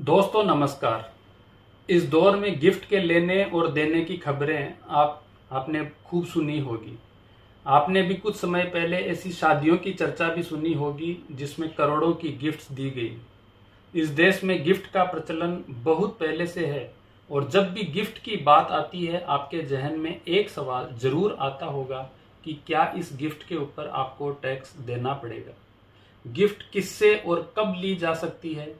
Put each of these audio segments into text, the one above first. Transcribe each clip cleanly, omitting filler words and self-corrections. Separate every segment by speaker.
Speaker 1: दोस्तों नमस्कार। इस दौर में गिफ्ट के लेने और देने की खबरें आपने खूब सुनी होगी। आपने भी कुछ समय पहले ऐसी शादियों की चर्चा भी सुनी होगी जिसमें करोड़ों की गिफ्ट्स दी गई। इस देश में गिफ्ट का प्रचलन बहुत पहले से है और जब भी गिफ्ट की बात आती है आपके जहन में एक सवाल जरूर आता होगा कि क्या इस गिफ्ट के ऊपर आपको टैक्स देना पड़ेगा। गिफ्ट किससे और कब ली जा सकती है,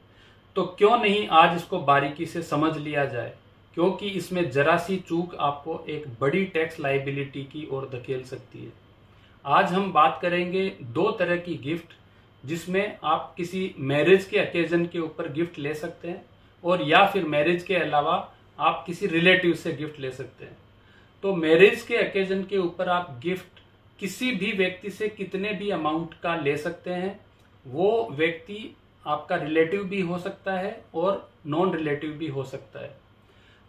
Speaker 1: तो क्यों नहीं आज इसको बारीकी से समझ लिया जाए, क्योंकि इसमें जरा सी चूक आपको एक बड़ी टैक्स लायबिलिटी की ओर धकेल सकती है। आज हम बात करेंगे दो तरह की गिफ्ट जिसमें आप किसी मैरिज के ओकेजन के ऊपर गिफ्ट ले सकते हैं और या फिर मैरिज के अलावा आप किसी रिलेटिव से गिफ्ट ले सकते हैं। तो मैरिज के ओकेजन के ऊपर आप गिफ्ट किसी भी व्यक्ति से कितने भी अमाउंट का ले सकते हैं। वो व्यक्ति आपका रिलेटिव भी हो सकता है और नॉन रिलेटिव भी हो सकता है।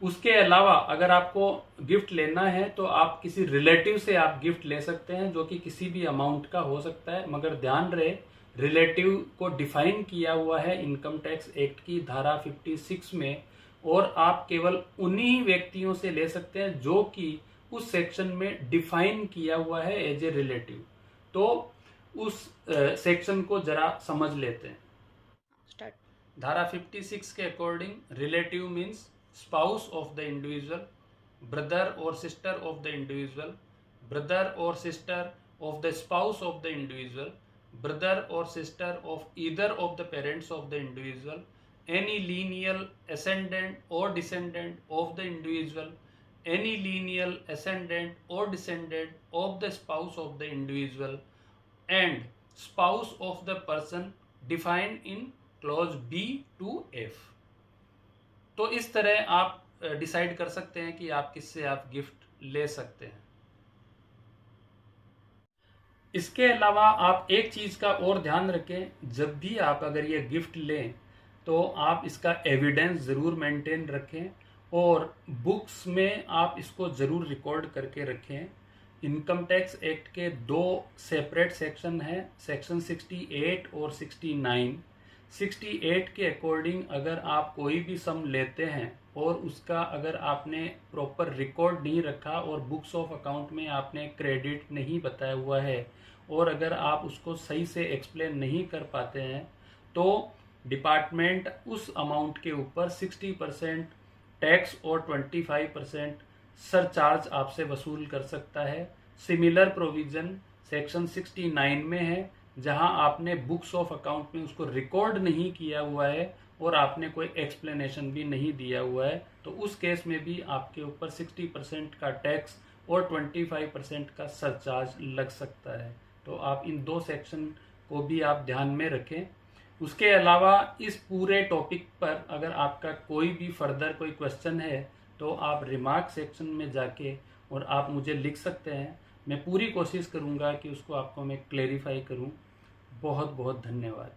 Speaker 1: उसके अलावा अगर आपको गिफ्ट लेना है तो आप किसी रिलेटिव से आप गिफ्ट ले सकते हैं जो कि किसी भी अमाउंट का हो सकता है, मगर ध्यान रहे रिलेटिव को डिफाइन किया हुआ है इनकम टैक्स एक्ट की धारा 56 में, और आप केवल उन्हीं व्यक्तियों से ले सकते हैं जो कि उस सेक्शन में डिफाइन किया हुआ है एज ए रिलेटिव। तो उस सेक्शन को जरा समझ लेते हैं। धारा 56 के according relative means spouse of the individual, brother और sister of the individual, brother और sister of the spouse of the individual, brother और sister of either of the parents of the individual, any lineal ascendant or descendant of the individual, any lineal ascendant or descendant of the spouse of the individual, and spouse of the person defined in clause B to F। तो इस तरह आप decide कर सकते हैं कि आप किससे आप गिफ्ट ले सकते हैं। इसके अलावा आप एक चीज का और ध्यान रखें, जब भी आप अगर ये गिफ्ट लें तो आप इसका एविडेंस ज़रूर मेंटेन रखें और बुक्स में आप इसको ज़रूर रिकॉर्ड करके रखें। इनकम टैक्स एक्ट के दो सेपरेट सेक्शन हैं, सेक्शन 68 और 69। 68 के अकॉर्डिंग अगर आप कोई भी सम लेते हैं और उसका अगर आपने प्रॉपर रिकॉर्ड नहीं रखा और बुक्स ऑफ अकाउंट में आपने क्रेडिट नहीं बताया हुआ है और अगर आप उसको सही से एक्सप्लेन नहीं कर पाते हैं तो डिपार्टमेंट उस अमाउंट के ऊपर 60% टैक्स और 25% सरचार्ज आपसे वसूल कर सकता है। सिमिलर प्रोविजन सेक्शन 69 में है, जहां आपने बुक्स ऑफ अकाउंट में उसको रिकॉर्ड नहीं किया हुआ है और आपने कोई एक्सप्लेनेशन भी नहीं दिया हुआ है, तो उस केस में भी आपके ऊपर 60% का टैक्स और 25% का सरचार्ज लग सकता है। तो आप इन दो सेक्शन को भी आप ध्यान में रखें। उसके अलावा इस पूरे टॉपिक पर अगर आपका कोई भी फर्दर कोई क्वेश्चन है तो आप रिमार्क सेक्शन में जाके और आप मुझे लिख सकते हैं। मैं पूरी कोशिश करूंगा कि उसको आपको मैं क्लेरिफाई करूं। बहुत बहुत धन्यवाद।